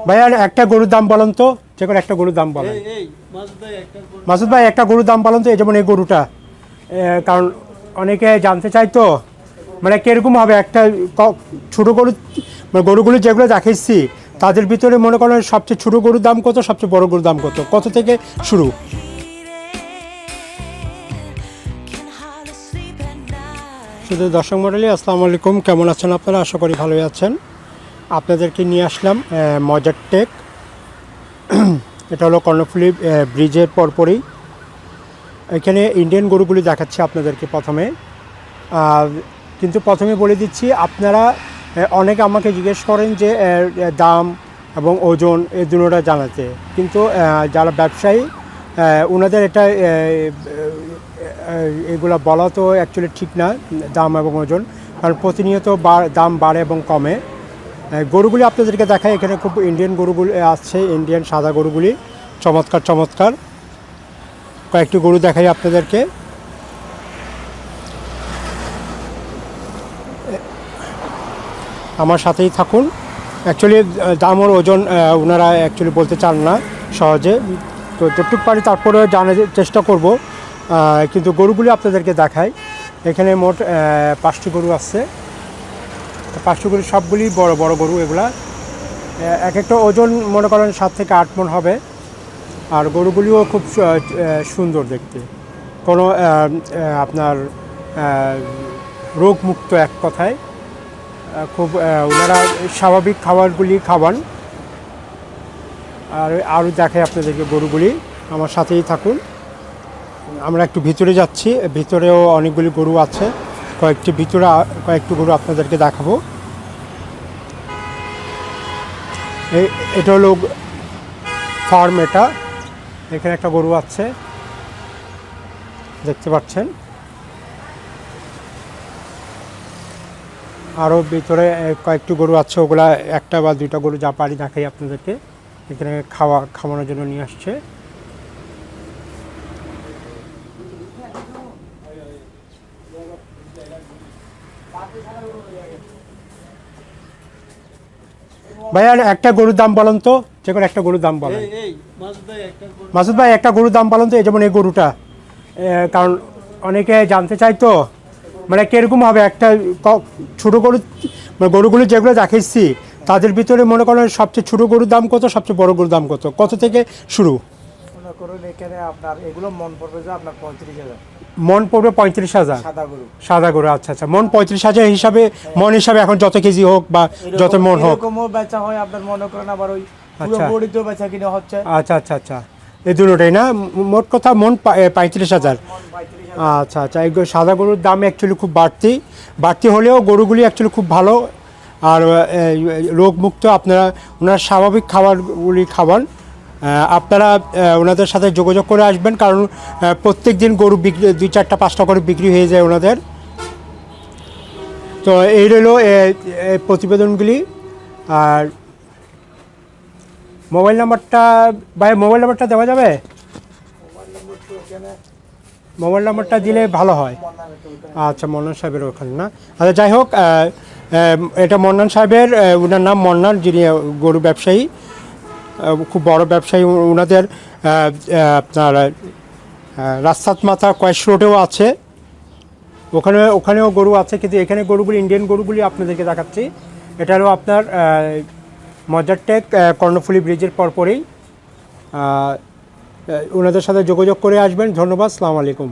ভাইয়া একটা গরুর দাম বলেন তো, যে কোনো একটা গরুর দাম বলেন। মাসুদ ভাই একটা গরুর দাম বলেন তো, যেমন এই গরুটা, কারণ অনেকে জানতে চাই তো, মানে কিরকম হবে একটা ছোটো গরু, মানে গরুগুলো যেগুলো দেখাচ্ছি তাদের ভিতরে মনে করেন সবচেয়ে ছোটো গরুর দাম কত, সবচেয়ে বড় গরুর দাম কত, কত থেকে শুরু? শুধু দর্শক মণ্ডলী, আসসালামু আলাইকুম, কেমন আছেন আপনারা? আশা করি ভালোই আছেন। আপনাদেরকে নিয়ে আসলাম মজার টেক। এটা হলো কর্ণফুলী ব্রিজের পরপরই। এখানে ইন্ডিয়ান গরুগুলি দেখাচ্ছি আপনাদেরকে প্রথমে। কিন্তু প্রথমে বলে দিচ্ছি, আপনারা অনেকে আমাকে জিজ্ঞেস করেন যে দাম এবং ওজন এই দুটোটা জানাতে, কিন্তু যারা ব্যবসায়ী ওনাদের এটা এগুলো বলা তো অ্যাকচুয়ালি ঠিক না, দাম এবং ওজন, কারণ প্রতিনিয়ত দাম বাড়ে এবং কমে। গরুগুলি আপনাদেরকে দেখায়, এখানে খুব ইন্ডিয়ান গরুগুলি আসছে, ইন্ডিয়ান সাদা গরুগুলি চমৎকার চমৎকার। কয়েকটি গরু দেখাই আপনাদেরকে। আমার সাথেই থাকুন। অ্যাকচুয়ালি দাম ওর ওজন ওনারা অ্যাকচুয়ালি বলতে চান না সহজে, তো যতটুকু পারি তারপরে জানার চেষ্টা করব। কিন্তু গরুগুলি আপনাদেরকে দেখাই। এখানে মোট 5টি গরু আছে। 5টি গরু সবগুলি বড় বড় গরু। এগুলা এক একটা ওজন মনে করেন 7 থেকে 8 মণ হবে। আর গরুগুলিও খুব সুন্দর দেখতে, কোনো আপনার রোগমুক্ত, এক কথায় খুব ওনারা স্বাভাবিক খাবারগুলি খাওয়ান। আর আরও দেখাই আপনাদেরকে গরুগুলি, আমার সাথেই থাকুন। আমরা একটু ভিতরে যাচ্ছি, ভিতরেও অনেকগুলি গরু আছে। কয়েকটি গরু আপনাদেরকে দেখাবো। এটা হলো ফার্ম, এখানে একটা গরু আছে, দেখতে পাচ্ছেন। আরও ভিতরে কয়েকটি গরু আছে, ওগুলা একটা বা দুইটা গরু যা পারি দেখাই আপনাদেরকে। এখানে খাওয়ানোর জন্য নিয়ে আসছে। ভাইয়া একটা গরুর দাম বলেন তো, যে কোনো একটা গরুর দাম বলেন। মাসুদ ভাই একটা গরুর দাম বলেন তো, যেমন এই গরুটা, কারণ অনেকে জানতে চাই তো, মানে কিরকম হবে একটা ছোটো গরু, মানে গরুগুলো যেগুলো দেখাচ্ছি তাদের ভিতরে মনে করেন সবচেয়ে ছোটো গরুর দাম কত, সবচেয়ে বড় গরুর দাম কত, কত থেকে শুরু? মনে করুন এখানে আপনার এগুলো মন পড়বে যে আপনার 35,000। মন পড়বে 35,000? সাদা গরু, আচ্ছা আচ্ছা। মন 35,000 হিসাবে, মন হিসাবে এখন যত কেজি হোক বা যত মন হোক এরকমও বেচা হয় আপনার, মনে করেন আবার ওই পুরো বডিতেও বেচা কিনা হচ্ছে। আচ্ছা আচ্ছা আচ্ছা, এই দুটোটাই না? মোট কথা মন 35,000। আচ্ছা আচ্ছা। এই সাদা গরুর দাম অ্যাকচুয়ালি খুব বাড়তি হলেও গরুগুলি অ্যাকচুয়ালি খুব ভালো আর রোগমুক্ত। ওনারা স্বাভাবিক খাবারগুলি খাওয়ান। আপনারা ওনাদের সাথে যোগাযোগ করে আসবেন, কারণ প্রত্যেক দিন গরু বিক্রি 2, 4, 5টা করে বিক্রি হয়ে যায় ওনাদের। তো এই রইল প্রতিবেদনগুলি। আর মোবাইল নাম্বারটা দেওয়া যাবে? মোবাইল নাম্বারটা দিলে ভালো হয়। আচ্ছা, মন্নান সাহেবের ওখানে না? আচ্ছা, যাই হোক, এটা মন্নান সাহেবের, ওনার নাম মন্নান, যিনি গরু ব্যবসায়ী, খুব বড় ব্যবসায়ী। ওনাদের আপনার রাস্তাত মাথা কয়েস রোডেও আছে, ওখানেও গরু আছে। কিন্তু এখানে গরুগুলি, ইন্ডিয়ান গরুগুলি আপনাদেরকে দেখাচ্ছি। এটা হলো আপনার মজার টেক, কর্ণফুলী ব্রিজের পরপরই। ওনাদের সাথে যোগাযোগ করে আসবেন। ধন্যবাদ, আসসালামু আলাইকুম।